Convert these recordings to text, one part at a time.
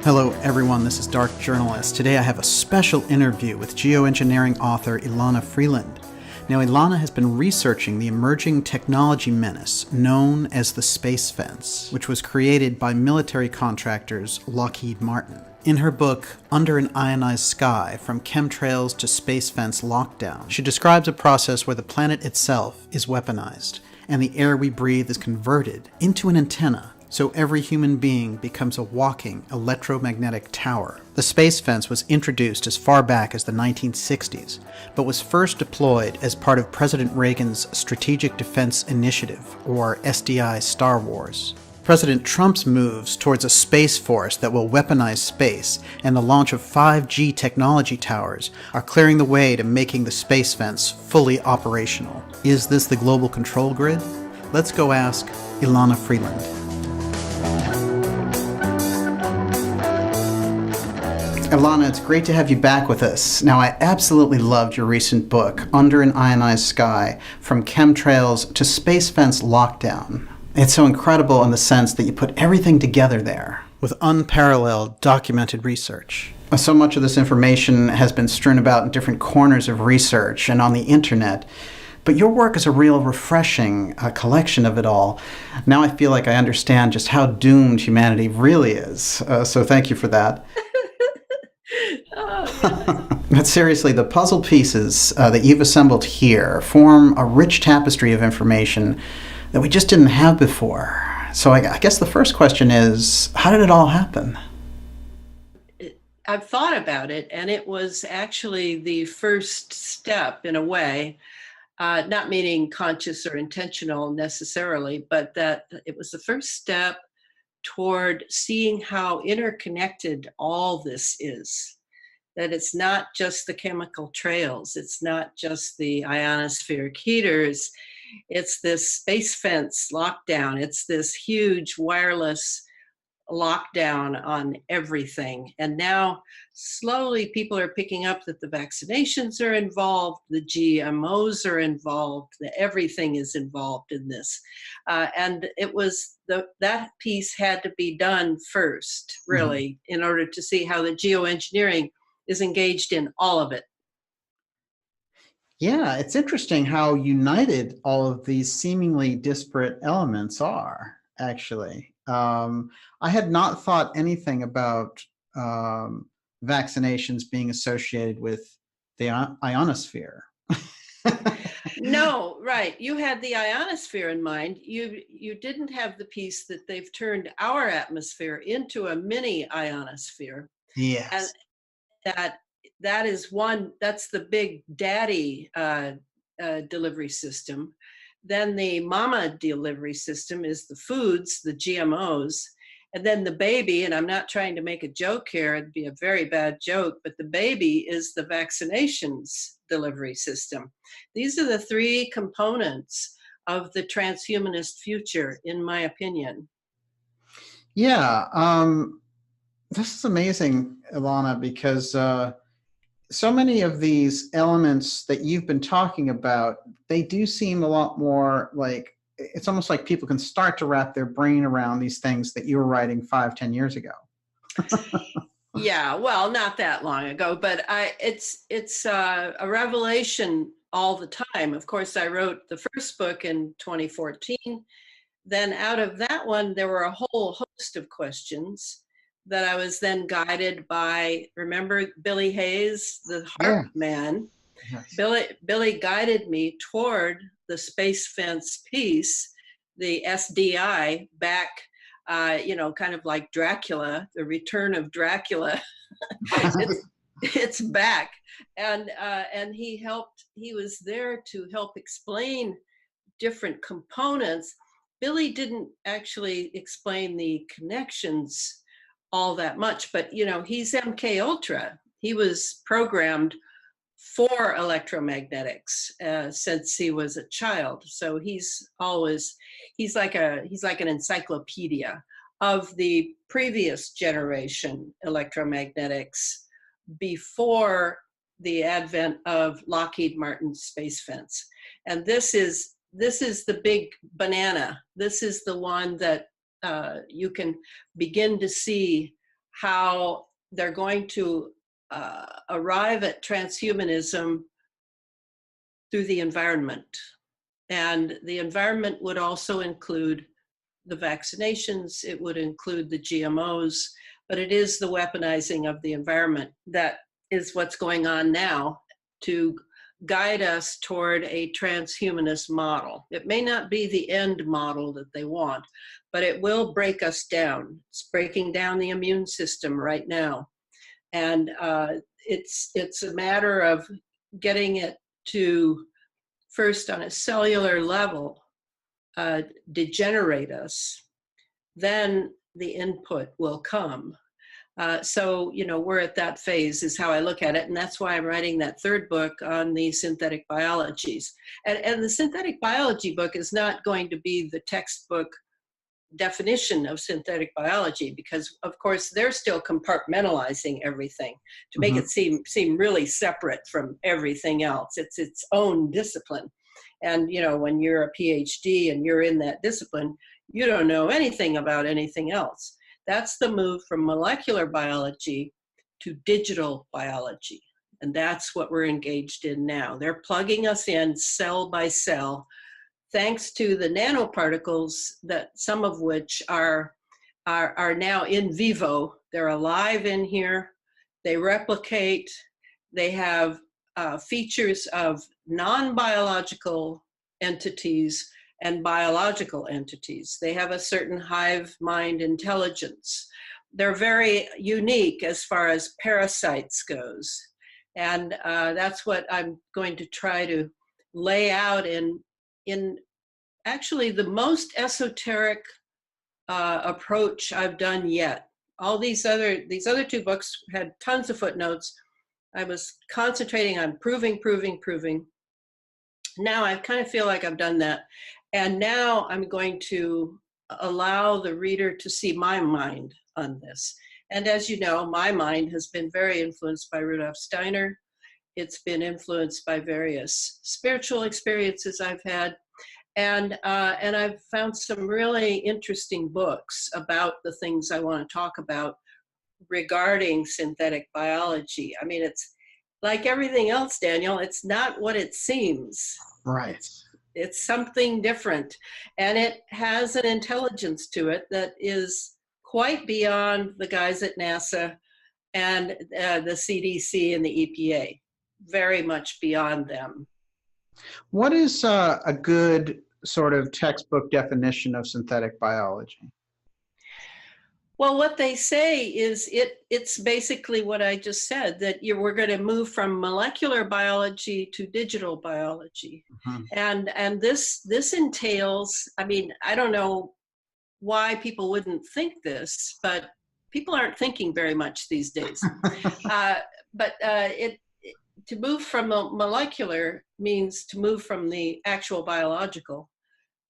Hello everyone, this is Dark Journalist. Today I have a special interview with geoengineering author Elana Freeland. Now Elana has been researching the emerging technology menace known as the space fence, which was created by military contractors Lockheed Martin. In her book, Under an Ionized Sky, From Chemtrails to Space Fence Lockdown, she describes a process where the planet itself is weaponized, and the air we breathe is converted into an antenna, so every human being becomes a walking electromagnetic tower. The space fence was introduced as far back as the 1960s, but was first deployed as part of President Reagan's Strategic Defense Initiative, or SDI Star Wars. President Trump's moves towards a space force that will weaponize space and the launch of 5G technology towers are clearing the way to making the space fence fully operational. Is this the global control grid? Let's go ask Elana Freeland. Elana, it's great to have you back with us. Now, I absolutely loved your recent book, Under an Ionized Sky, From Chemtrails to Space Fence Lockdown. It's so incredible in the sense that you put everything together there with unparalleled documented research. So much of this information has been strewn about in different corners of research and on the internet, but your work is a real refreshing collection of it all. Now I feel like I understand just how doomed humanity really is, so thank you for that. But seriously, the puzzle pieces that you've assembled here form a rich tapestry of information that we just didn't have before. So I guess the first question is, how did it all happen? I've thought about it, and it was actually the first step in a way, not meaning conscious or intentional necessarily, but that it was the first step toward seeing how interconnected all this is. That it's not just the chemical trails, it's not just the ionospheric heaters, it's this space fence lockdown, it's this huge wireless lockdown on everything. And now slowly people are picking up that the vaccinations are involved, the GMOs are involved, that everything is involved in this. And it was that piece had to be done first, really, in order to see how the geoengineering is engaged in all of it. Yeah, it's interesting how united all of these seemingly disparate elements are, actually. I had not thought anything about vaccinations being associated with the ionosphere. No, right. You had the ionosphere in mind. You didn't have the piece that they've turned our atmosphere into a mini ionosphere. Yes. And that is one, that's the big daddy delivery system. Then the mama delivery system is the foods, the GMOs, and then the baby, and I'm not trying to make a joke here, it'd be a very bad joke, but the baby is the vaccinations delivery system. These are the three components of the transhumanist future, in my opinion. Yeah, this is amazing, Elana, because so many of these elements that you've been talking about, they do seem a lot more like, it's almost like people can start to wrap their brain around these things that you were writing 5-10 years ago. Yeah, well, not that long ago, but it's a revelation all the time. Of course, I wrote the first book in 2014. Then out of that one, there were a whole host of questions that I was then guided by, remember Billy Hayes, the harp man? Yes. Billy guided me toward the space fence piece, the SDI, back, kind of like Dracula, the return of Dracula. It's back. And he was there to help explain different components. Billy didn't actually explain the connections all that much, but he's MK Ultra. He was programmed for electromagnetics since he was a child. So he's like an encyclopedia of the previous generation electromagnetics before the advent of Lockheed Martin's space fence. And this is the big banana. This is the one that you can begin to see how they're going to arrive at transhumanism through the environment. And the environment would also include the vaccinations, it would include the GMOs, but it is the weaponizing of the environment that is what's going on now to guide us toward a transhumanist model. It may not be the end model that they want, but it will break us down. It's breaking down the immune system right now. And it's a matter of getting it to, first on a cellular level, degenerate us, then the input will come. So, we're at that phase is how I look at it. And that's why I'm writing that third book on the synthetic biologies. And the synthetic biology book is not going to be the textbook definition of synthetic biology, because of course they're still compartmentalizing everything to make it seem really separate from everything else. It's its own discipline. And, when you're a PhD and you're in that discipline, you don't know anything about anything else. That's the move from molecular biology to digital biology. And that's what we're engaged in now. They're plugging us in cell by cell, thanks to the nanoparticles, that some of which are now in vivo. They're alive in here. They replicate. They have features of non-biological entities and biological entities. They have a certain hive mind intelligence. They're very unique as far as parasites goes. And that's what I'm going to try to lay out in actually the most esoteric approach I've done yet. All these other two books had tons of footnotes. I was concentrating on proving. Now I kind of feel like I've done that. And now I'm going to allow the reader to see my mind on this. And as you know, my mind has been very influenced by Rudolf Steiner. It's been influenced by various spiritual experiences I've had. And I've found some really interesting books about the things I want to talk about regarding synthetic biology. I mean, it's like everything else, Daniel, it's not what it seems. Right. It's something different. And it has an intelligence to it that is quite beyond the guys at NASA and the CDC and the EPA. Very much beyond them. What is a good sort of textbook definition of synthetic biology? Well, what they say is it's basically what I just said, that we're going to move from molecular biology to digital biology. And this entails, I mean, I don't know why people wouldn't think this, but people aren't thinking very much these days. To move from molecular means to move from the actual biological,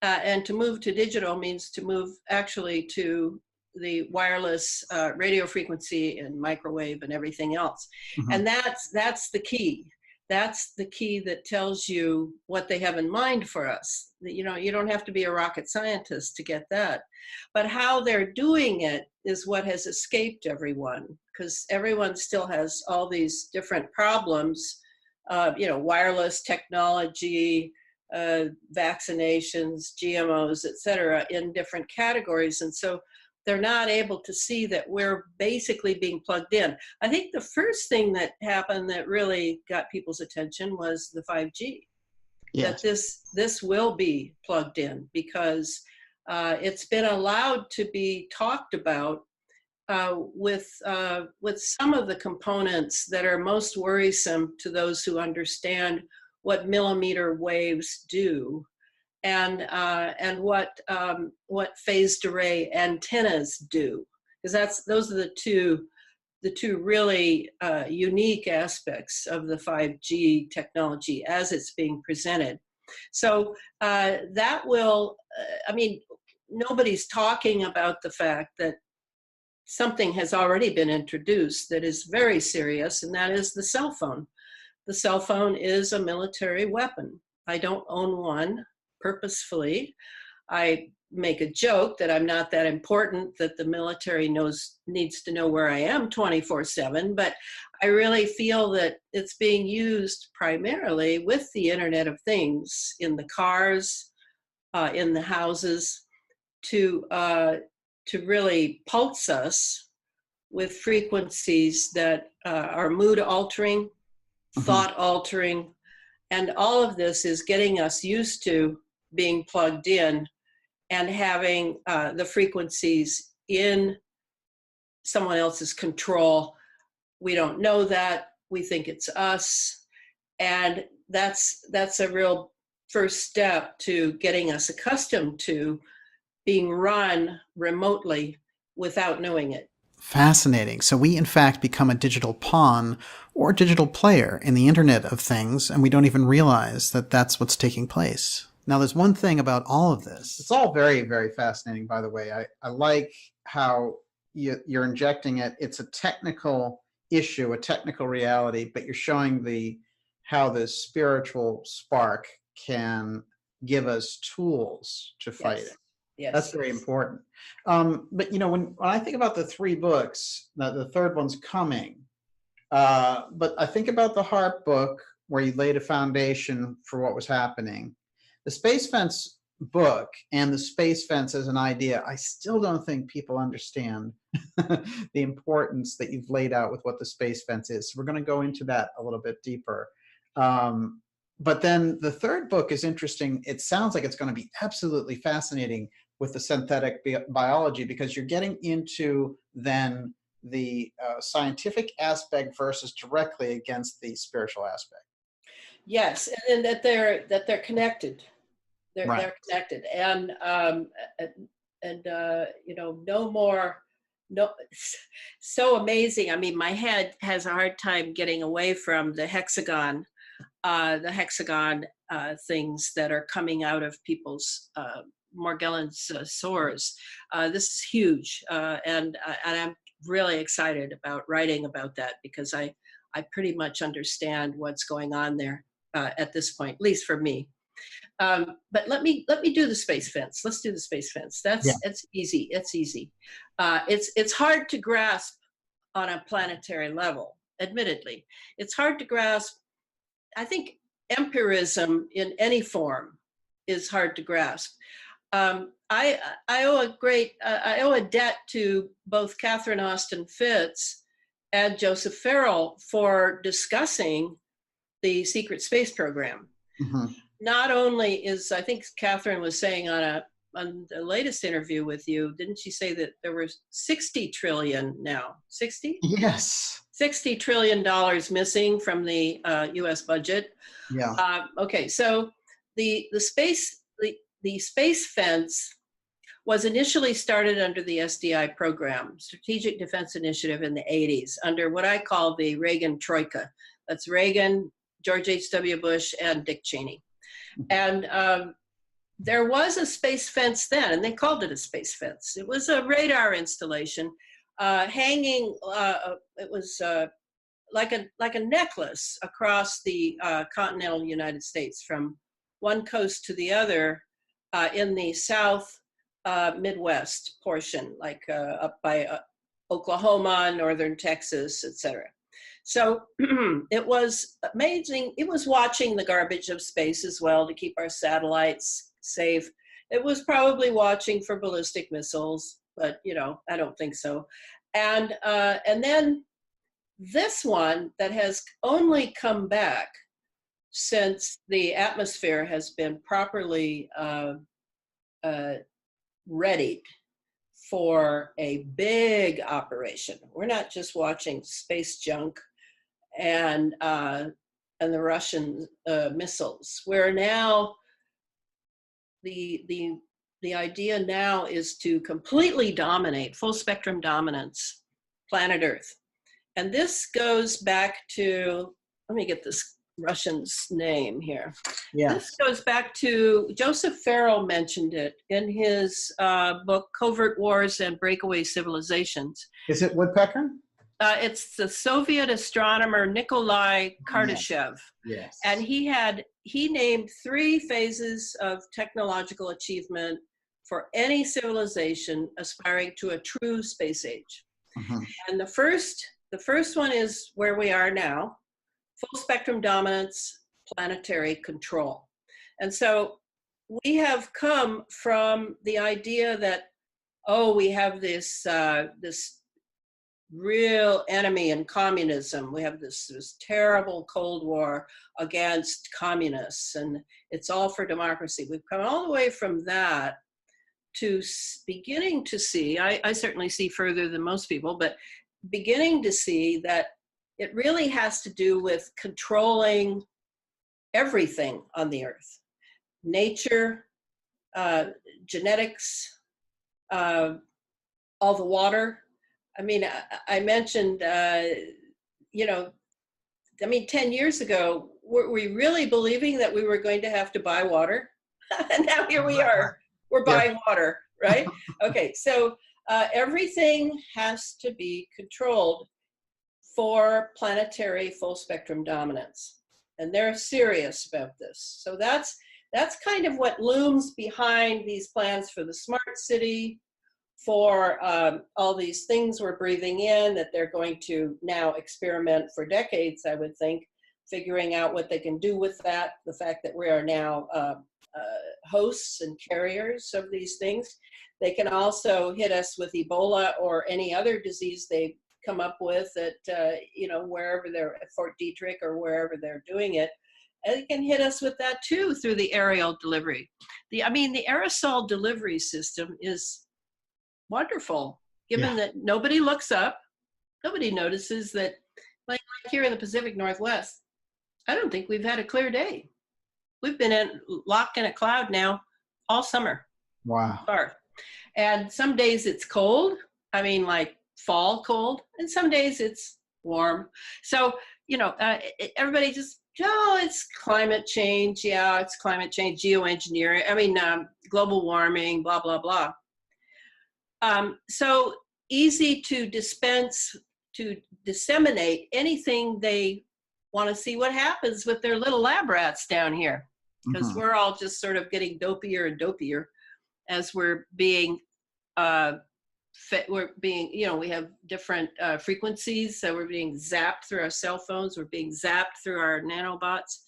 and to move to digital means to move actually to the wireless radio frequency and microwave and everything else. And that's the key. That's the key that tells you what they have in mind for us. You don't have to be a rocket scientist to get that. But how they're doing it is what has escaped everyone, because everyone still has all these different problems, wireless technology, vaccinations, GMOs, et cetera, in different categories. And so they're not able to see that we're basically being plugged in. I think the first thing that happened that really got people's attention was the 5G. Yes. That this will be plugged in, because it's been allowed to be talked about with some of the components that are most worrisome to those who understand what millimeter waves do, and what phased array antennas do, because those are the two really unique aspects of the 5G technology as it's being presented. So that will, I mean, nobody's talking about the fact that something has already been introduced that is very serious, and that is the cell phone. The cell phone is a military weapon. I don't own one purposefully. I make a joke that I'm not that important, that the military needs to know where I am 24/7, but I really feel that it's being used primarily with the Internet of Things in the cars, in the houses, to really pulse us with frequencies that are mood altering, thought altering, and all of this is getting us used to being plugged in and having the frequencies in someone else's control. We don't know that. We think it's us. And that's a real first step to getting us accustomed to being run remotely without knowing it. Fascinating. So we, in fact, become a digital pawn or digital player in the Internet of Things, and we don't even realize that that's what's taking place. Now, there's one thing about all of this. It's all very, very fascinating, by the way. I like how you're injecting it. It's a technical issue, a technical reality, but you're showing how the spiritual spark can give us tools to fight it. Yes. That's very important. But when I think about the 3 books, the third one's coming. But I think about the Harp book, where you laid a foundation for what was happening. The Space Fence book and the Space Fence as an idea, I still don't think people understand the importance that you've laid out with what the Space Fence is. So we're going to go into that a little bit deeper. But then the third book is interesting. It sounds like it's going to be absolutely fascinating with the synthetic biology, because you're getting into then the scientific aspect versus directly against the spiritual aspect. Yes, and that they're connected. They're connected, and so amazing. I mean, my head has a hard time getting away from the hexagon things that are coming out of people's Morgellons sores. This is huge, and I'm really excited about writing about that, because I pretty much understand what's going on there at this point, at least for me. But let me do the Space Fence. Let's do the Space Fence. It's easy. It's easy. It's hard to grasp on a planetary level. Admittedly, it's hard to grasp. I think empirism in any form is hard to grasp. I owe a debt to both Catherine Austin Fitts and Joseph Farrell for discussing the secret space program. Not only is, I think Catherine was saying on the latest interview with you, didn't she say that there were 60 trillion now? 60? Yes. $60 trillion missing from the U.S. budget. Yeah. Okay, so the Space Fence was initially started under the SDI program, Strategic Defense Initiative, in the 80s, under what I call the Reagan Troika. That's Reagan, George H.W. Bush, and Dick Cheney. And there was a space fence then, and they called it a space fence. It was a radar installation hanging. It was like a necklace across the continental United States, from one coast to the other in the south Midwest portion, like up by Oklahoma, northern Texas, etc. So it was amazing. It was watching the garbage of space as well to keep our satellites safe. It was probably watching for ballistic missiles, but I don't think so. And then this one that has only come back since the atmosphere has been properly readied for a big operation. We're not just watching space junk and the Russian missiles. We're now the idea now is to completely dominate, full spectrum dominance, planet Earth. And this goes back to, let me get this Russian's name here. Yes. This goes back to, Joseph Farrell mentioned it in his book, Covert Wars and Breakaway Civilizations. Is it Woodpecker? It's the Soviet astronomer Nikolai Kardashev. Yes. And he named 3 phases of technological achievement for any civilization aspiring to a true space age. Mhm. And the first one is where we are now, full spectrum dominance, planetary control. And so we have come from the idea that, oh, we have this, this real enemy in communism. We have this terrible Cold War against communists, and it's all for democracy. We've come all the way from that to beginning to see, I certainly see further than most people, but beginning to see that it really has to do with controlling everything on the earth. Nature, genetics, all the water. I mean, I mentioned, you know, I mean, 10 years ago, were we really believing that we were going to have to buy water? And now here we are, we're buying water, right? Okay, so everything has to be controlled for planetary full spectrum dominance. And they're serious about this. So that's kind of what looms behind these plans for the smart city, for all these things we're breathing in that they're going to now experiment for decades, I would think, figuring out what they can do with that, the fact that we are now hosts and carriers of these things. They can also hit us with Ebola or any other disease they come up with at, you know, wherever they're at Fort Detrick or wherever they're doing it. And they can hit us with that too through the aerial delivery. I mean, the aerosol delivery system is wonderful, given that nobody looks up, nobody notices that, like here in the Pacific Northwest, I don't think we've had a clear day. We've been locked in a cloud now all summer. Wow. And some days it's cold, I mean like fall cold, and some days it's warm. So, you know, everybody just, oh, it's climate change. Yeah, it's climate change, geoengineering, I mean, global warming, blah, blah, blah. So easy to dispense, to disseminate anything they want to see what happens with their little lab rats down here, because we're all just sort of getting dopier and dopier as we're being, you know, we have different frequencies, so we're being zapped through our cell phones, we're being zapped through our nanobots.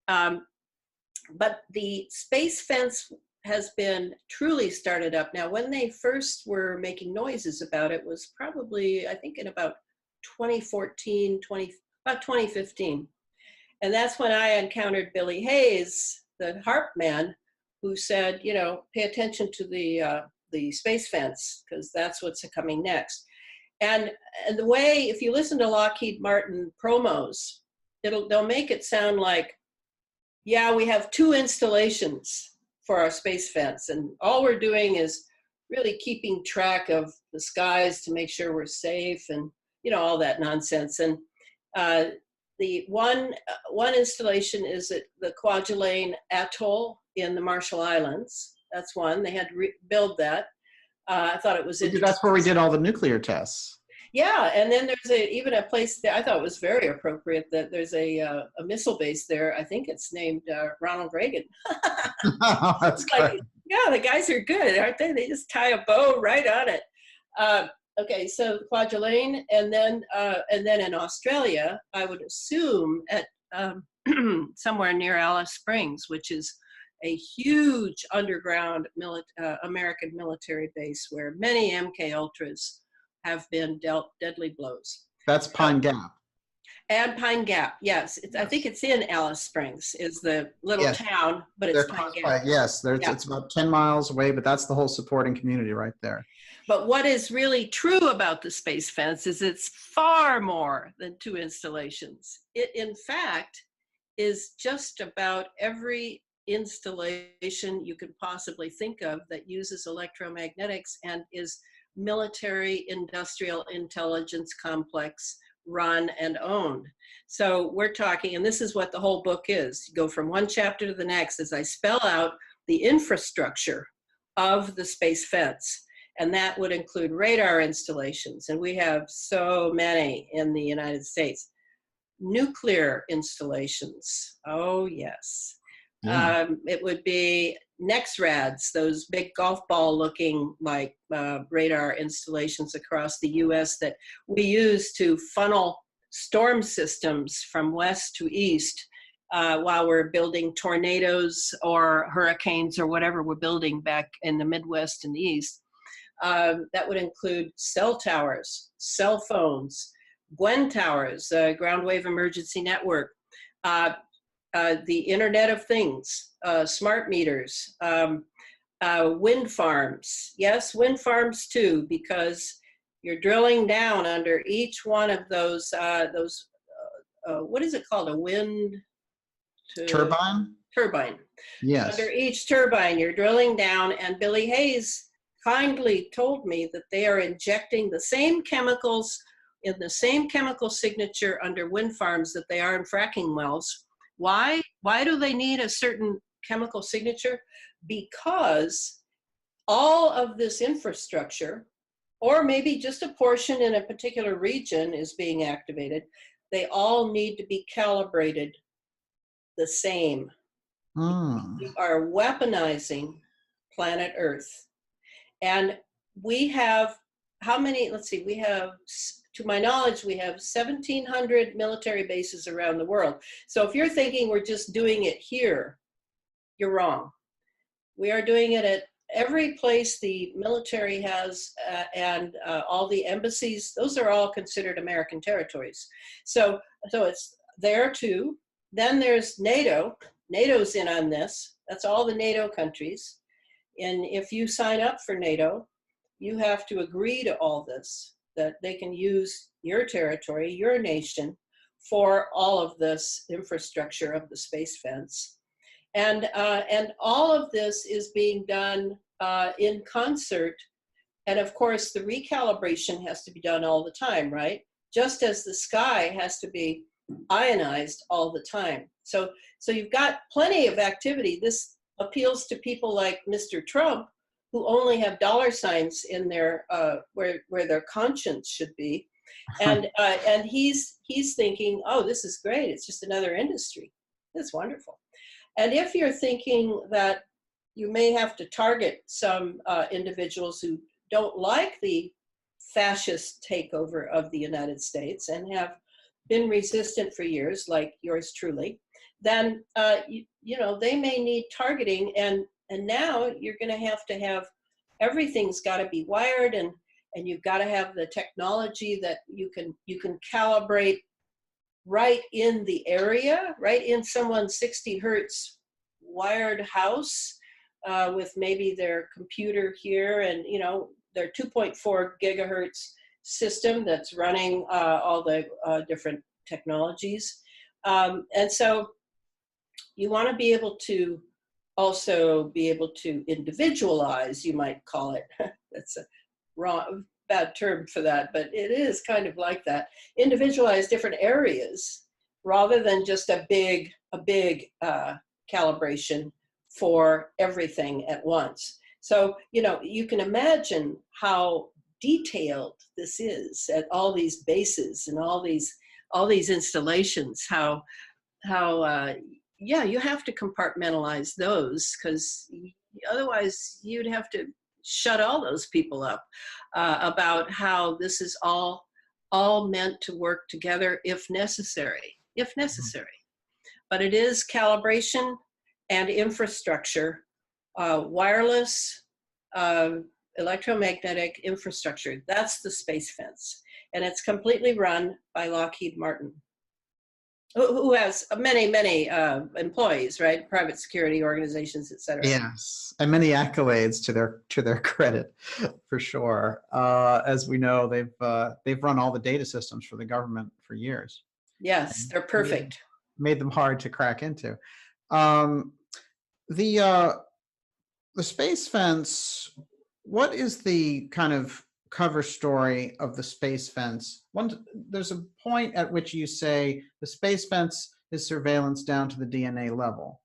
But the space fence has been truly started up. Now, when they first were making noises about it was probably, I think in about 2014, about 2015. And that's when I encountered Billy Hayes, the HARP man, who said, you know, pay attention to the space fence, because that's what's coming next. And the way, if you listen to Lockheed Martin promos, they'll make it sound like, yeah, we have 2 installations for our space fence, and all we're doing is really keeping track of the skies to make sure we're safe, and you know, all that nonsense. And the one installation is at the Kwajalein Atoll in the Marshall Islands. That's one. They had to build that. I thought it was interesting. That's where we did all the nuclear tests. Yeah, and then there's even a place there, I thought it was very appropriate, that there's a missile base there. I think it's named Ronald Reagan. Oh, that's like, good. yeah, the guys are good, aren't they? They just tie a bow right on it. Okay, so Kwajalein, and then in Australia, I would assume at somewhere near Alice Springs, which is a huge underground American military base where many MK Ultras have been dealt deadly blows. That's Pine Gap. And Pine Gap, yes. I think it's in Alice Springs, is the little town, but it's Pine Gap. Yes, it's about 10 miles away, but that's the whole supporting community right there. But what is really true about the space fence is it's far more than 2 installations. It, in fact, is just about every installation you could possibly think of that uses electromagnetics and is military industrial intelligence complex run and owned. So we're talking, and this is what the whole book is. You go from one chapter to the next as I spell out the infrastructure of the space fence. And that would include radar installations. And we have so many in the United States. Nuclear installations. Oh, yes. It would be NEXRADs, those big golf ball looking like radar installations across the US that we use to funnel storm systems from west to east while we're building tornadoes or hurricanes or whatever we're building back in the Midwest and the East. That would include cell towers, cell phones, Gwen towers, ground wave emergency network, the Internet of Things, smart meters, wind farms. Yes, wind farms too, because you're drilling down under each one of those what is it called? A wind Turbine? Turbine. Yes. Under each turbine, you're drilling down, and Billy Hayes kindly told me that they are injecting the same chemicals in the same chemical signature under wind farms that they are in fracking wells. Why? Why do they need a certain chemical signature? Because all of this infrastructure, or maybe just a portion in a particular region, is being activated. They all need to be calibrated the same. We are weaponizing planet Earth. And we have, how many, let's see, we have, to my knowledge, we have 1,700 military bases around the world. So if you're thinking we're just doing it here, you're wrong. We are doing it at every place the military has and all the embassies. Those are all considered American territories. So it's there too. Then there's NATO. NATO's in on this. That's all the NATO countries. And if you sign up for NATO, you have to agree to all this, that they can use your territory, your nation, for all of this infrastructure of the space fence. And all of this is being done in concert. And of course, the recalibration has to be done all the time, right? Just as the sky has to be ionized all the time. So you've got plenty of activity. This appeals to people like Mr. Trump, who only have dollar signs in their where their conscience should be, and he's thinking, oh, this is great. It's just another industry. That's wonderful. And if you're thinking that you may have to target some individuals who don't like the fascist takeover of the United States and have been resistant for years, like yours truly, then you know, they may need targeting, and now you're going to have everything's got to be wired, and you've got to have the technology that you can calibrate right in the area, right in someone's 60 hertz wired house with maybe their computer here, and you know, their 2.4 gigahertz system that's running all the different technologies. And so you want to be able to also be able to individualize, you might call it. That's a bad term for that, but it is kind of like that. Individualize different areas rather than just a big calibration for everything at once. So, you know, you can imagine how detailed this is at all these bases and all these installations, how yeah, you have to compartmentalize those, because otherwise you'd have to shut all those people up about how this is all meant to work together if necessary. But it is calibration and infrastructure, wireless, electromagnetic infrastructure. That's the space fence. And it's completely run by Lockheed Martin, who has many employees, right? Private security organizations, et cetera. Yes, and many accolades to their credit, for sure. As we know, they've run all the data systems for the government for years. Yes, they're perfect. Made them hard to crack into. The space fence. What is the kind of cover story of the space fence? There's a point at which you say the space fence is surveillance down to the DNA level.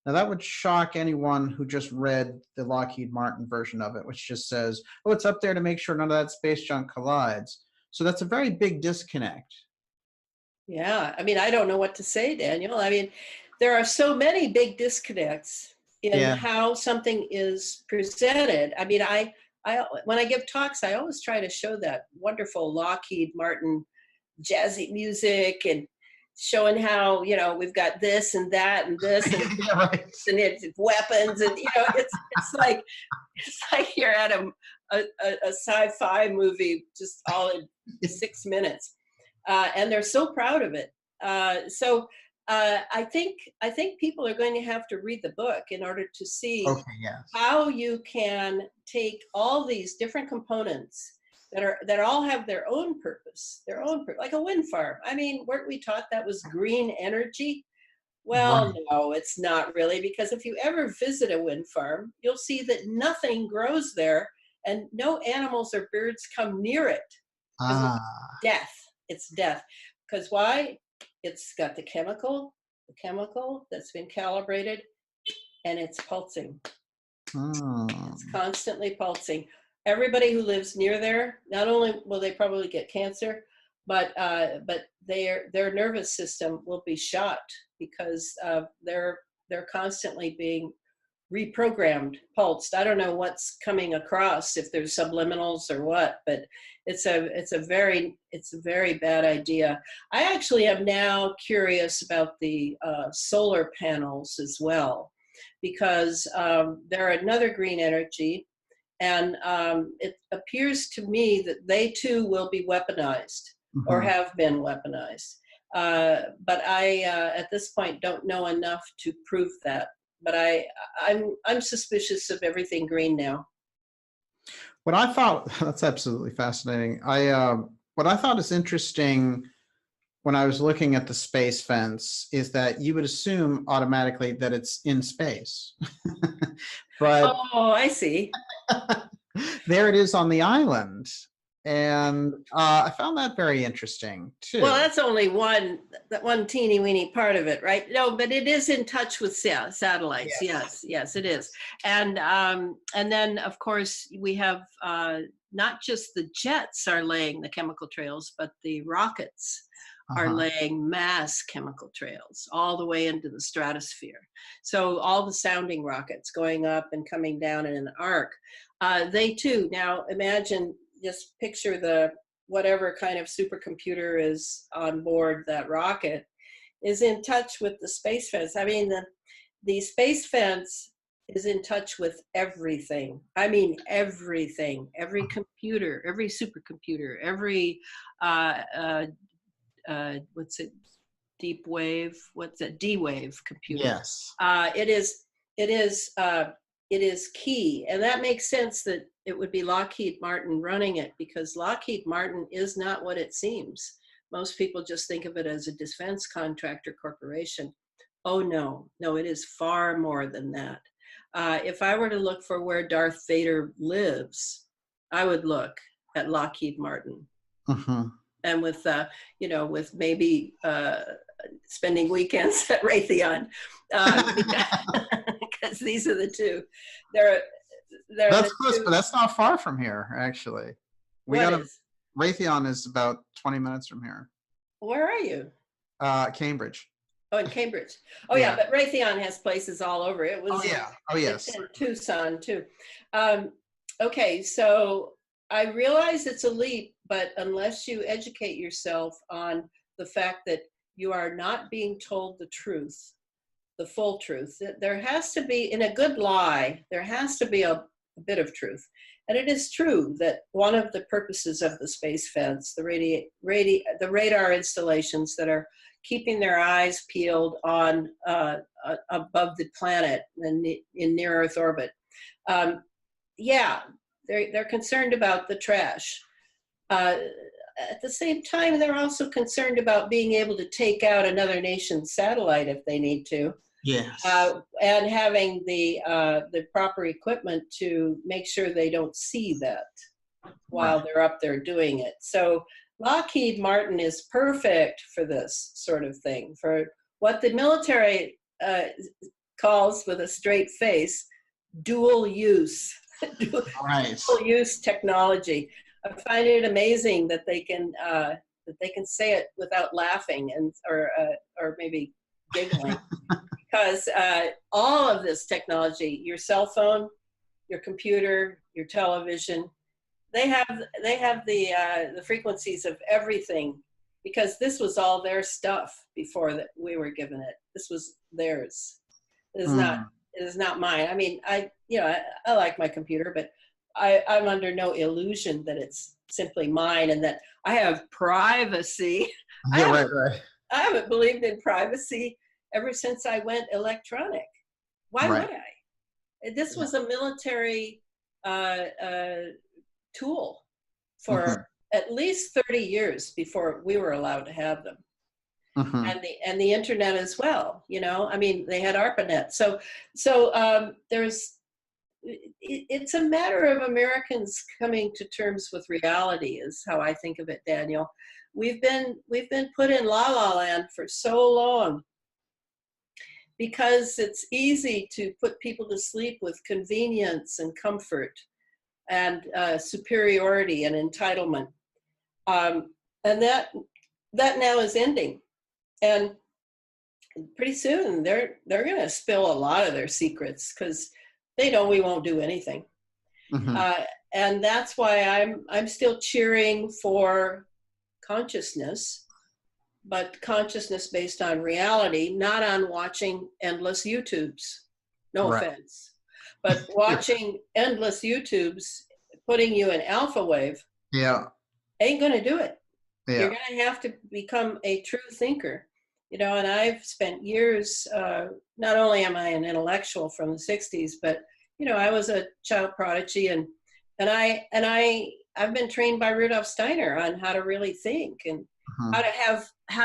Now that would shock anyone who just read the Lockheed Martin version of it, which just says, oh, it's up there to make sure none of that space junk collides. So that's a very big disconnect. Yeah, I mean, I don't know what to say, Daniel. I mean, there are so many big disconnects. in Yeah. how something is presented. I mean, I when I give talks, I always try to show that wonderful Lockheed Martin jazzy music and showing how, you know, we've got this and that and this and, Yeah, right. and it's weapons and, you know, it's like you're at a sci-fi movie just all in 6 minutes, and they're so proud of it. I think people are going to have to read the book in order to see Okay, yes. how you can take all these different components that all have their own purpose, like a wind farm. I mean, weren't we taught that was green energy? Well, Right. no, it's not really, because if you ever visit a wind farm, you'll see that nothing grows there and no animals or birds come near it because it's Ah. death. It's death. Because why? It's got the chemical that's been calibrated, and it's pulsing. It's Hmm. constantly pulsing. Everybody who lives near there, not only will they probably get cancer, but their nervous system will be shot because they're constantly being reprogrammed, pulsed. I don't know what's coming across, if there's subliminals or what, but it's a very bad idea. I actually am now curious about the solar panels as well, because they're another green energy, and it appears to me that they too will be weaponized or Mhm. have been weaponized. But I, at this point, don't know enough to prove that. But I'm suspicious of everything green now. What I thought, that's absolutely fascinating. What I thought is interesting when I was looking at the space fence is that you would assume automatically that it's in space. But Oh, I see. there it is on the island. And I found that very interesting Well, too. that's only that one teeny weeny part of it, right? No, but it is in touch with satellites. Yes. Yes, it is. And then of course we have not just the jets are laying the chemical trails, but the rockets are Uh-huh. laying mass chemical trails all the way into the stratosphere. So all the sounding rockets going up and coming down in an arc, they too. Now imagine, just picture the whatever kind of supercomputer is on board that rocket is in touch with the space fence. I mean, the space fence is in touch with everything. I mean, everything, every computer, every supercomputer, every, what's it, deep wave, what's that, D-wave computer. Yes. It is, it is, it is key. And that makes sense that it would be Lockheed Martin running it, because Lockheed Martin is not what it seems. Most people just think of it as a defense contractor corporation. Oh no, no, it is far more than that. If I were to look for where Darth Vader lives, I would look at Lockheed Martin. Uh-huh. And with, with maybe spending weekends at Raytheon, because these are the two. They're That's the close, two. but that's not far from here, actually. We What got a is? Raytheon is about 20 minutes from here. Where are you? Cambridge. Oh, in Cambridge. Oh, yeah, Yeah. but Raytheon has places all over. Oh yeah. Oh It's yes. in Tucson too. Okay, so I realize it's a leap, but unless you educate yourself on the fact that you are not being told the truth, the full truth, there has to be, in a good lie, there has to be a bit of truth. And it is true that one of the purposes of the space fence, the radar installations that are keeping their eyes peeled on above the planet and in near Earth orbit, yeah, they're concerned about the trash. At the same time, they're also concerned about being able to take out another nation's satellite if they need to, Yes. and having the proper equipment to make sure they don't see that while Right. they're up there doing it. So Lockheed Martin is perfect for this sort of thing, for what the military calls, with a straight face, dual use. dual Right. use technology. I find it amazing that they can say it without laughing, and or maybe giggling, because all of this technology, your cell phone, your computer, your television, they have the frequencies of everything, because this was all their stuff before that we were given it. This was theirs. It is not mine. I mean, I like my computer, but I'm under no illusion that it's simply mine and that I have privacy. Yeah, right. I haven't believed in privacy ever since I went electronic. Why would I? This was a military tool for at least 30 years before we were allowed to have them. And the internet as well. I mean, they had ARPANET. So it's a matter of Americans coming to terms with reality, is how I think of it, Daniel. We've been put in la la land for so long because it's easy to put people to sleep with convenience and comfort and superiority and entitlement, and that now is ending. And pretty soon they're going to spill a lot of their secrets because they know we won't do anything. And that's why I'm still cheering for consciousness, but consciousness based on reality, not on watching endless YouTubes. No offense, but watching endless YouTubes putting you in alpha wave ain't going to do it. You're going to have to become a true thinker. And I've spent years, not only am I an intellectual from the 60s, but, I was a child prodigy and I've been trained by Rudolf Steiner on how to really think and how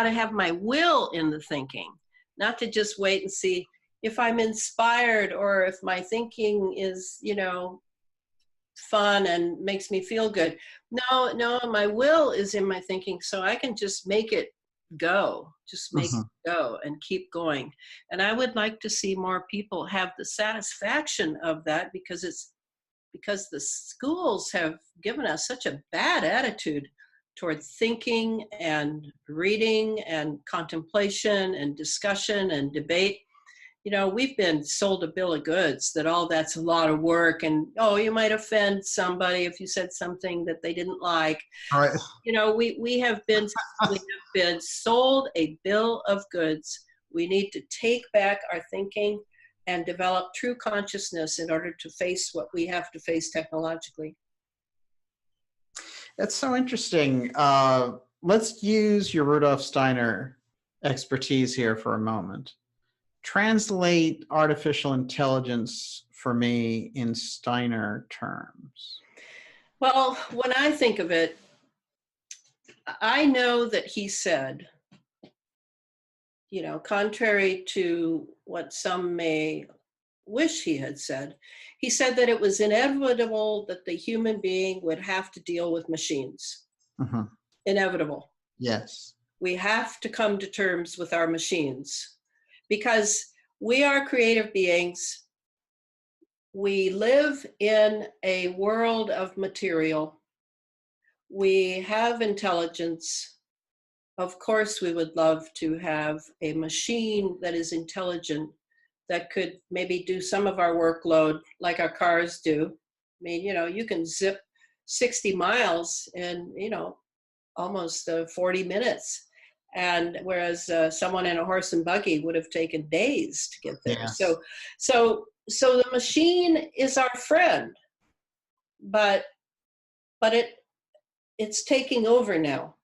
to have my will in the thinking, not to just wait and see if I'm inspired or if my thinking is, fun and makes me feel good. No, my will is in my thinking, so I can just make it go, it go and keep going. And I would like to see more people have the satisfaction of that, because the schools have given us such a bad attitude toward thinking and reading and contemplation and discussion and debate. We've been sold a bill of goods that all that's a lot of work, and you might offend somebody if you said something that they didn't like. All right. We have been sold a bill of goods. We need to take back our thinking and develop true consciousness in order to face what we have to face technologically. That's so interesting. Let's use your Rudolf Steiner expertise here for a moment. Translate artificial intelligence for me in Steiner terms. Well, when I think of it, I know that he said, contrary to what some may wish he had said, he said that it was inevitable that the human being would have to deal with machines. Inevitable. Yes. We have to come to terms with our machines, because we are creative beings. We live in a world of material. We have intelligence. Of course, we would love to have a machine that is intelligent, that could maybe do some of our workload like our cars do. I mean, you can zip 60 miles in, almost 40 minutes. And whereas someone in a horse and buggy would have taken days to get there. Yes. So the machine is our friend, but it's taking over now.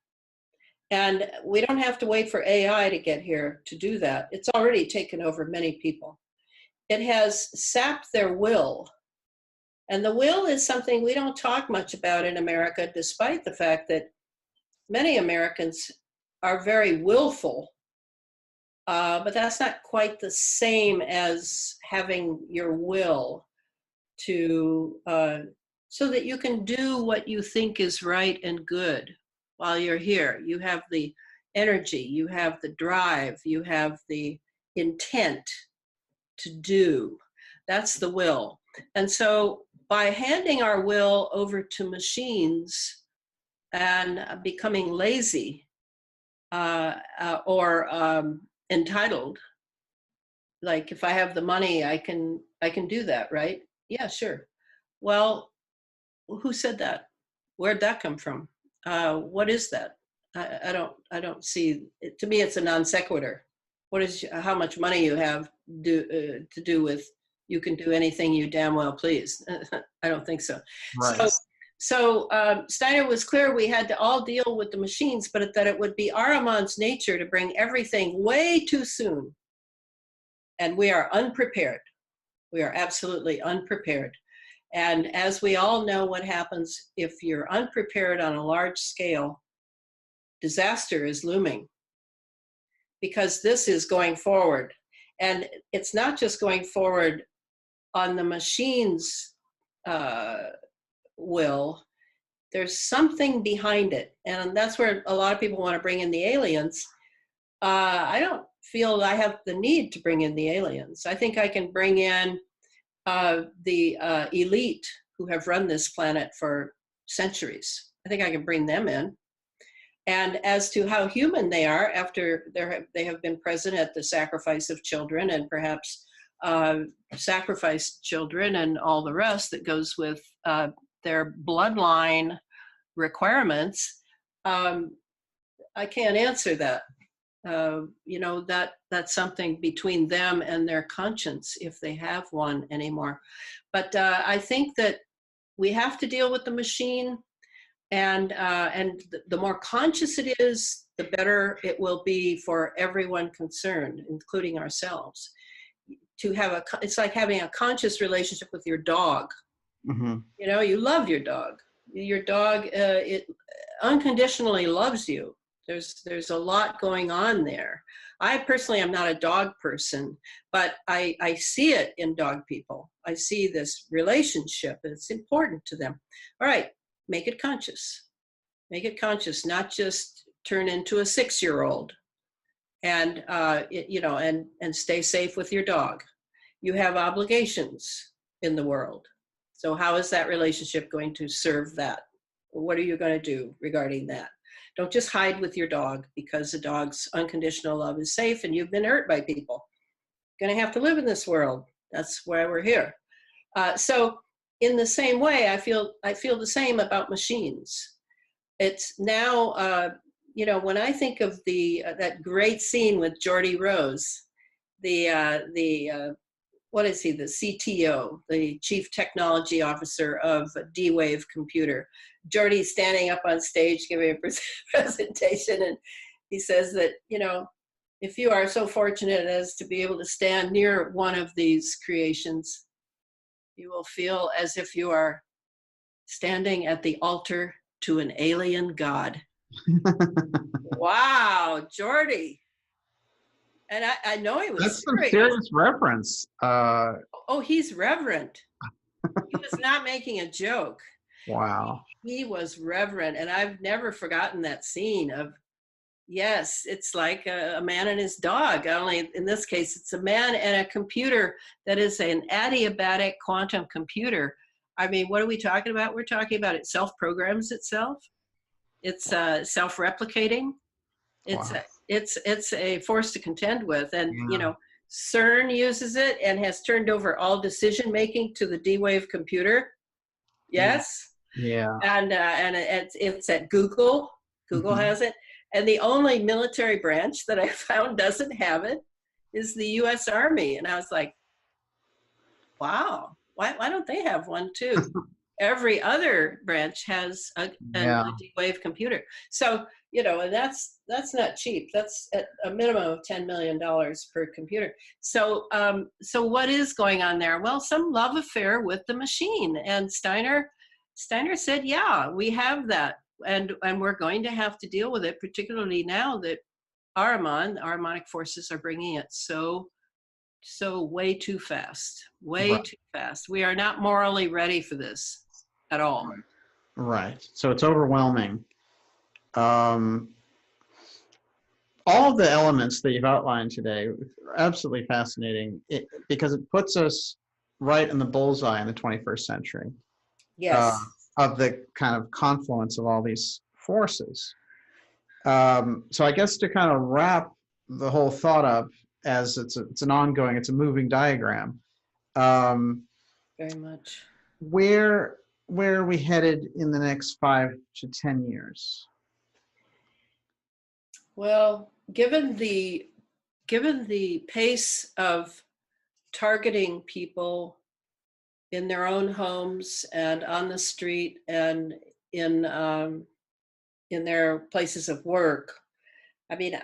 And we don't have to wait for AI to get here to do that. It's already taken over many people. It has sapped their will. And the will is something we don't talk much about in America, despite the fact that many Americans are very willful, but that's not quite the same as having your will to, so that you can do what you think is right and good while you're here. You have the energy, you have the drive, you have the intent to do. That's the will. And so by handing our will over to machines and becoming lazy, or entitled, like if I have the money, I can do that, right? Yeah, sure. Well, who said that? Where'd that come from? What is that? I don't see it. To me, it's a non sequitur. What is how much money you have to do with you can do anything you damn well please? I don't think so. Right. So Steiner was clear we had to all deal with the machines, but that it would be Ahriman's nature to bring everything way too soon. And we are unprepared. We are absolutely unprepared. And as we all know, what happens if you're unprepared on a large scale, disaster is looming, because this is going forward. And it's not just going forward on the machine's will, there's something behind it. And that's where a lot of people want to bring in the aliens. I don't feel I have the need to bring in the aliens. I think I can bring in the elite who have run this planet for centuries. I think I can bring them in. And as to how human they are after they have been present at the sacrifice of children and perhaps sacrificed children and all the rest that goes with their bloodline requirements, I can't answer that. That's something between them and their conscience, if they have one anymore. But I think that we have to deal with the machine, and the more conscious it is, the better it will be for everyone concerned, including ourselves. It's like having a conscious relationship with your dog. Mm-hmm. You love your dog. Your dog, it unconditionally loves you. There's a lot going on there. I personally am not a dog person, but I see it in dog people. I see this relationship, and it's important to them. All right, make it conscious. Make it conscious, not just turn into a 6-year-old and stay safe with your dog. You have obligations in the world. So how is that relationship going to serve that? What are you going to do regarding that? Don't just hide with your dog because the dog's unconditional love is safe and you've been hurt by people. You're going to have to live in this world. That's why we're here. So in the same way, I feel the same about machines. It's now, when I think of that great scene with Geordie Rose, what is he, the CTO, the Chief Technology Officer of D-Wave Computer. Geordie's standing up on stage giving a presentation, and he says that, if you are so fortunate as to be able to stand near one of these creations, you will feel as if you are standing at the altar to an alien god. Wow, Geordie. And I know he was That's serious. some serious reference. Oh, he's reverent. He was not making a joke. Wow. He was reverent. And I've never forgotten that scene of, yes, it's like a man and his dog. Only in this case, it's a man and a computer that is an adiabatic quantum computer. I mean, what are we talking about? We're talking about it self-programs itself. It's self-replicating. It's a force to contend with, and CERN uses it and has turned over all decision making to the D-Wave computer. Yes. Yeah. And it's at Google. Google has it, and the only military branch that I found doesn't have it is the U.S. Army. And I was like, wow, why don't they have one too? Every other branch has a D-Wave computer. So, and that's not cheap. That's at a minimum of $10 million per computer. So, so what is going on there? Well, some love affair with the machine. And Steiner said, yeah, we have that. And we're going to have to deal with it, particularly now that Ahrimanic forces are bringing it so way too fast, too fast. We are not morally ready for this at all. Right. So it's overwhelming. All of the elements that you've outlined today are absolutely fascinating because it puts us right in the bullseye in the 21st century. Yes. Of the kind of confluence of all these forces. So I guess to kind of wrap the whole thought up, as it's an ongoing, it's a moving diagram. Um, Very much. where are we headed in the next 5 to 10 years? Well, given the pace of targeting people in their own homes and on the street and in their places of work, I mean,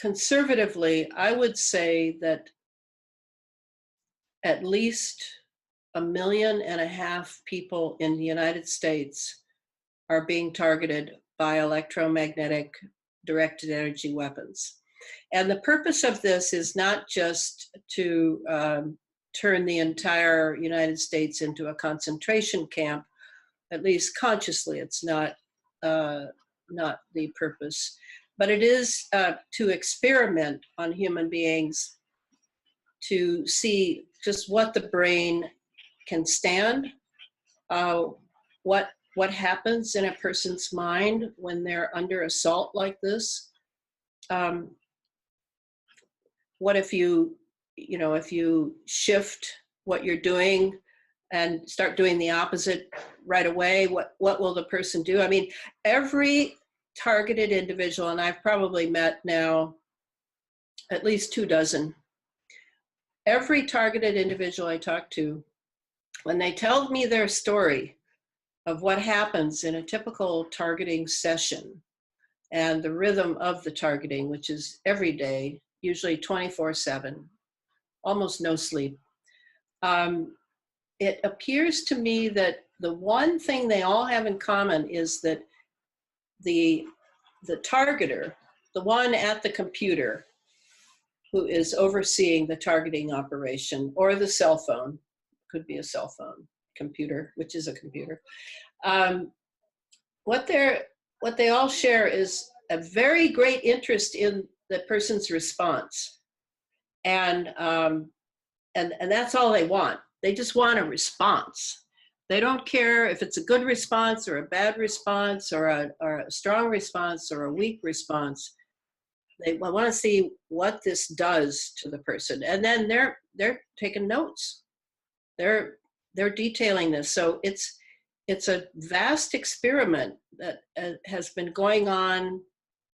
conservatively, I would say that at least 1.5 million people in the United States are being targeted by electromagnetic directed energy weapons. And the purpose of this is not just to turn the entire United States into a concentration camp, at least consciously, it's not the purpose, but it is to experiment on human beings to see just what the brain can stand, what happens in a person's mind when they're under assault like this. What if if you shift what you're doing and start doing the opposite right away? What will the person do? I mean, every targeted individual, and I've probably met now at least 24, every targeted individual I talk to, when they tell me their story of what happens in a typical targeting session and the rhythm of the targeting, which is every day, usually 24/7, almost no sleep. It appears to me that the one thing they all have in common is that the targeter, the one at the computer who is overseeing the targeting operation, or the cell phone, could be a cell phone, computer, which is a computer. What they all share is a very great interest in the person's response, and that's all they want. They just want a response. They don't care if it's a good response or a bad response or a strong response or a weak response. They want to see what this does to the person, and then they're taking notes. They're detailing this. So it's a vast experiment that has been going on.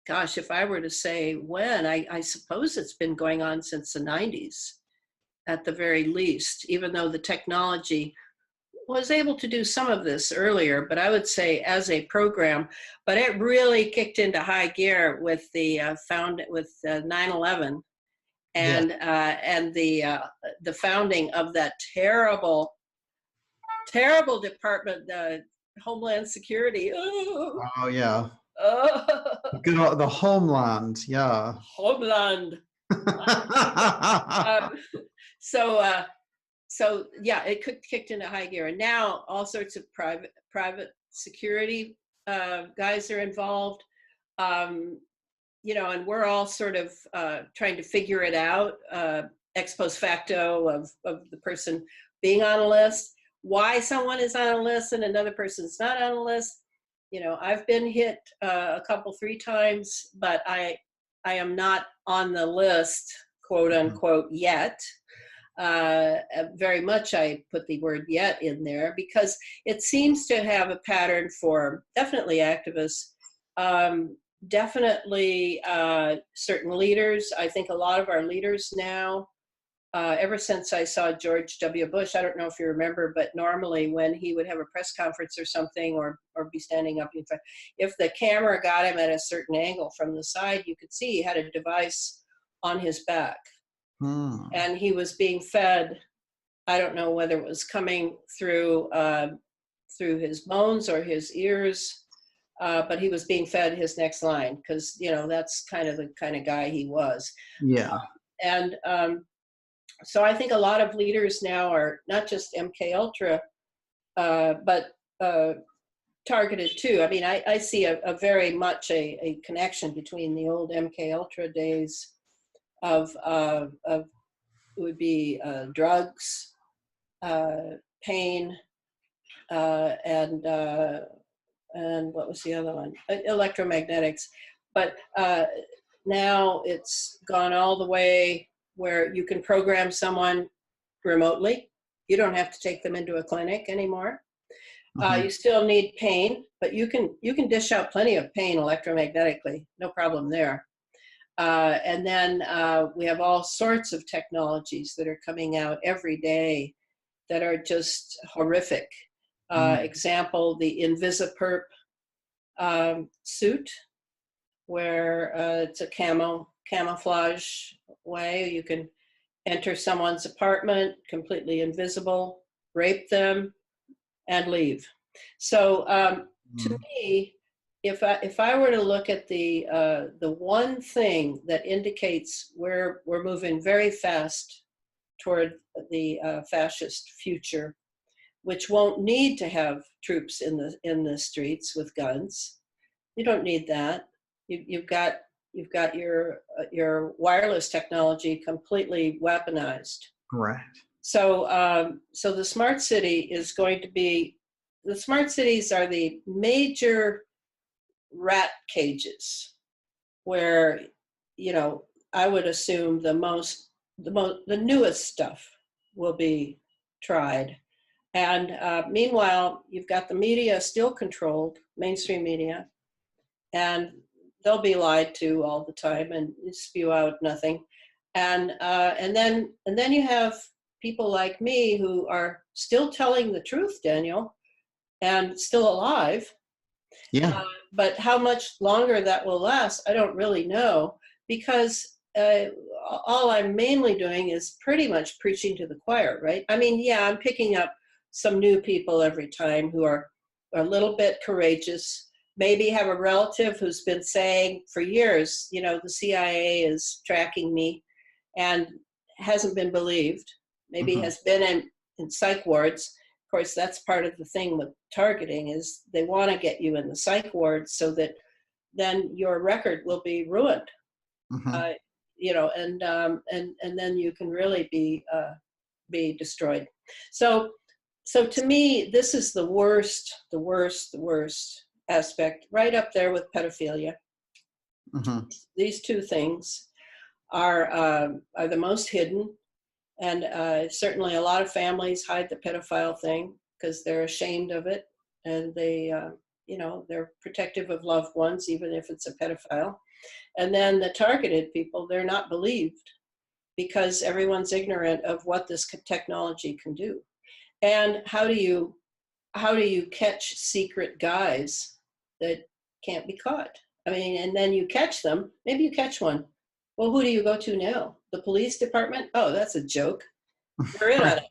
Gosh, if I were to say when, I suppose it's been going on since the 90s at the very least, even though the technology was able to do some of this earlier, but I would say as a program, but it really kicked into high gear with the 9/11 and the founding of that terrible department, the Homeland Security. Oh yeah. Oh. Good old, the homeland, yeah. Homeland. So yeah, it kicked into high gear, and now all sorts of private security guys are involved. And we're all sort of trying to figure it out ex post facto of the person being on a list, why someone is on a list and another person's not on a list. I've been hit a couple, 3 times, but I am not on the list, quote unquote, yet. Very much I put the word yet in there because it seems to have a pattern for definitely activists, definitely certain leaders. I think a lot of our leaders now, ever since I saw George W. Bush, I don't know if you remember, but normally when he would have a press conference or something or be standing up in front, if the camera got him at a certain angle from the side, you could see he had a device on his back. And he was being fed, I don't know whether it was coming through his bones or his ears, but he was being fed his next line because, that's the kind of guy he was. Yeah. And so I think a lot of leaders now are not just MK Ultra, but targeted too. I mean, I see a very much a connection between the old MK Ultra days of would be drugs, pain, and what was the other one? Electromagnetics. But now it's gone all the way where you can program someone remotely. You don't have to take them into a clinic anymore. You still need pain, but you can dish out plenty of pain electromagnetically, no problem there. And then we have all sorts of technologies that are coming out every day that are just horrific. Example, the Invisiperp suit, where it's a camouflage way. You can enter someone's apartment completely invisible, rape them, and leave. So to me, if I were to look at the one thing that indicates we're moving very fast toward the fascist future, which won't need to have troops in the streets with guns. You don't need that. You've got your wireless technology completely weaponized. Correct. So so the smart city is going to be, the smart cities are the major rat cages where, you know, I would assume the newest stuff will be tried. And meanwhile, you've got the media still controlled, mainstream media, and they'll be lied to all the time and spew out nothing. And then you have people like me who are still telling the truth, Daniel, and still alive. Yeah. But how much longer that will last, I don't really know, because all I'm mainly doing is pretty much preaching to the choir, right? I mean, yeah, I'm picking up some new people every time who are a little bit courageous, maybe have a relative who's been saying for years, you know, the CIA is tracking me, and hasn't been believed, maybe has been in psych wards. Of course, that's part of the thing with targeting, is they want to get you in the psych ward so that then your record will be ruined. You know, and then you can really be destroyed. So to me, this is the worst aspect, right up there with pedophilia. These two things are the most hidden, and certainly a lot of families hide the pedophile thing because they're ashamed of it, and they, you know, they're protective of loved ones, even if it's a pedophile. And then the targeted people, they're not believed because everyone's ignorant of what this technology can do. And how do you catch secret guys that can't be caught? I mean, and then you catch them, maybe you catch one. Well, who do you go to now? The police department? Oh, that's a joke. They're in on it.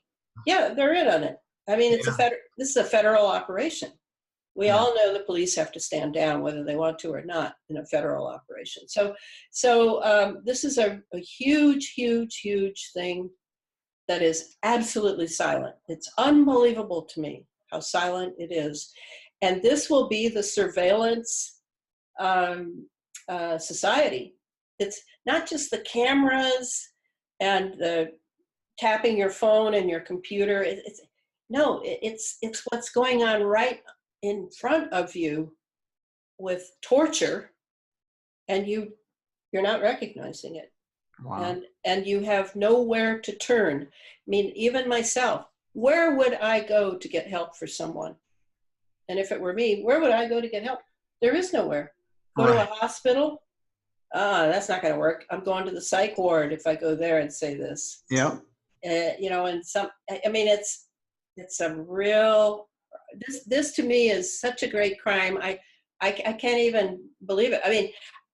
Yeah, they're in on it. I mean, this is a federal operation. We all know the police have to stand down whether they want to or not in a federal operation. So this is a huge thing that is absolutely silent. It's unbelievable to me how silent it is. And this will be the surveillance society. It's not just the cameras and the tapping your phone and your computer. It's what's going on right in front of you with torture, and you're not recognizing it. Wow. And you have nowhere to turn. I mean, even myself, where would I go to get help for someone? And if it were me, where would I go to get help? There is nowhere. Go to a hospital? That's not going to work. I'm going to the psych ward if I go there and say this. Yeah. You know, and I mean, it's a real, this to me is such a great crime. I can't even believe it. I mean,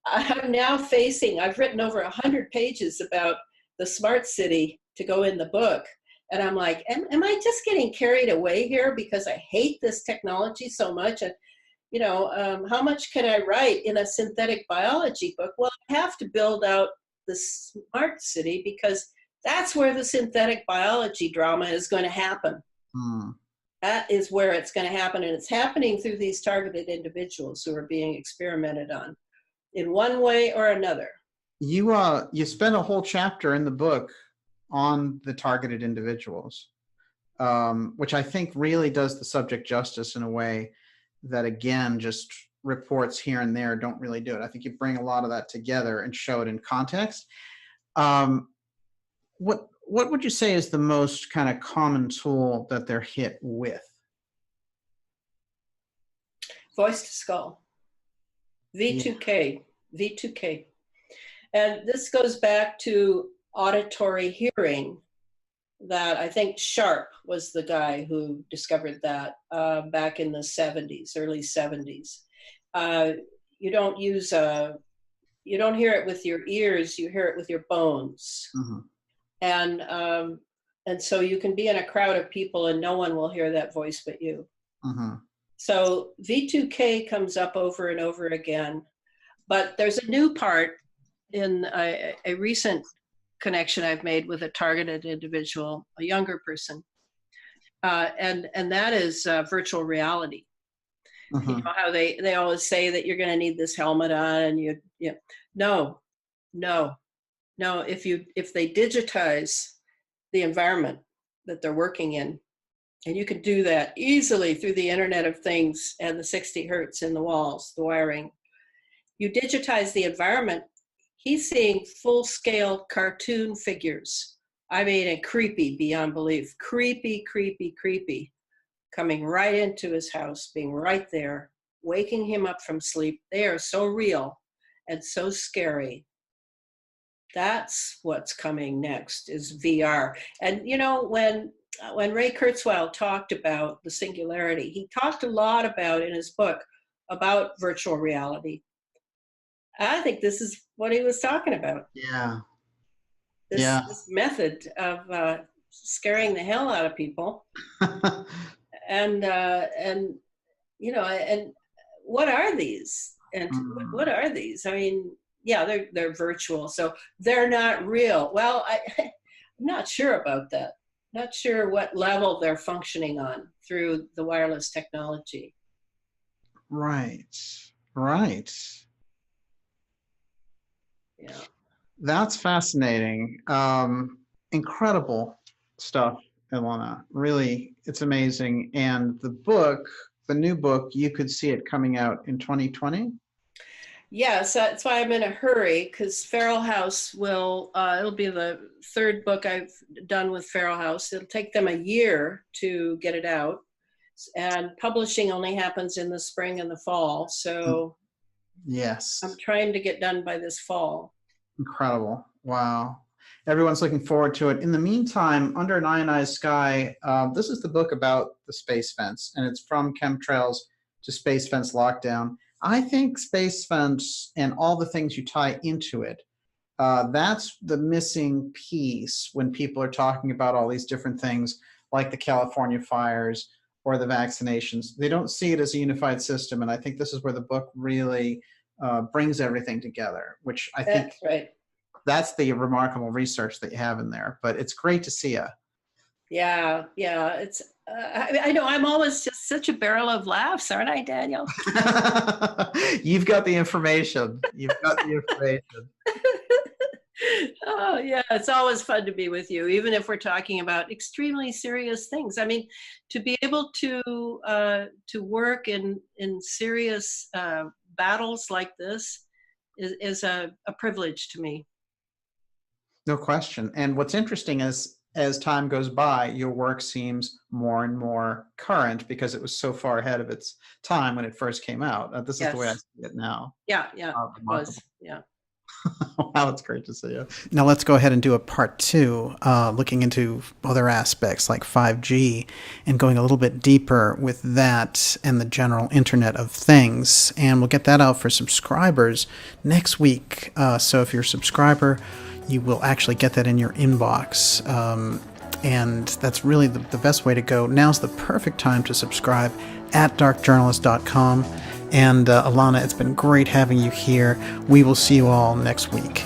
I'm now I've written over 100 pages about the smart city to go in the book. And I'm like, am I just getting carried away here because I hate this technology so much? And, you know, how much can I write in a synthetic biology book? Well, I have to build out the smart city because that's where the synthetic biology drama is going to happen. That is where it's going to happen. And it's happening through these targeted individuals who are being experimented on in one way or another. You spend a whole chapter in the book on the targeted individuals, which I think really does the subject justice in a way that, again, just reports here and there don't really do it. I think you bring a lot of that together and show it in context. What would you say is the most kind of common tool that they're hit with? Voice to skull. V2K. Yeah. V2K. And this goes back to auditory hearing, that I think Sharp was the guy who discovered that back in the 70s, early 70s. You don't hear it with your ears, you hear it with your bones. Mm-hmm. And so you can be in a crowd of people and no one will hear that voice but you. Mm-hmm. So V2K comes up over and over again, but there's a new part in a recent connection I've made with a targeted individual, a younger person, and that is virtual reality. Mm-hmm. You know how they always say that you're going to need this helmet on, and no. If they digitize the environment that they're working in, and you can do that easily through the Internet of Things and the 60 hertz in the walls, the wiring. You digitize the environment. He's seeing full-scale cartoon figures. I mean, and creepy beyond belief. Creepy, coming right into his house, being right there, waking him up from sleep. They are so real and so scary. That's what's coming next, is VR. And you know, when Ray Kurzweil talked about the singularity, he talked a lot about, in his book, about virtual reality. I think this is what he was talking about. Yeah. This method of scaring the hell out of people. and what are these? And what are these? I mean, yeah, they're virtual, so they're not real. Well, I'm not sure about that. Not sure what level they're functioning on through the wireless technology. Right. Yeah. That's fascinating. Incredible stuff, Elana. Really, it's amazing. And the new book, you could see it coming out in 2020? Yes, that's why I'm in a hurry, because Feral House it'll be the third book I've done with Feral House. It'll take them a year to get it out. And publishing only happens in the spring and the fall. So yes, I'm trying to get done by this fall. Incredible. Wow. Everyone's looking forward to it. In the meantime, Under an Ionized Sky, this is the book about the space fence, and it's from chemtrails to space fence lockdown. I think space fence and all the things you tie into it, that's the missing piece when people are talking about all these different things like the California fires or the vaccinations. They don't see it as a unified system, and I think this is where the book really brings everything together, which I think that's the remarkable research that you have in there. But it's great to see you. Yeah. It's I know I'm always just such a barrel of laughs, aren't I, Daniel? You've got the information. Oh yeah, it's always fun to be with you, even if we're talking about extremely serious things. I mean, to be able to work in serious battles like this is a privilege to me. No question. And what's interesting is, as time goes by, your work seems more and more current because it was so far ahead of its time when it first came out. This is the way I see it now. Yeah, it was. Yeah. Wow, it's great to see you. Now let's go ahead and do a part 2, looking into other aspects like 5G and going a little bit deeper with that and the general Internet of Things. And we'll get that out for subscribers next week. So if you're a subscriber, you will actually get that in your inbox. And that's really the best way to go. Now's the perfect time to subscribe at darkjournalist.com. And Elana, it's been great having you here. We will see you all next week.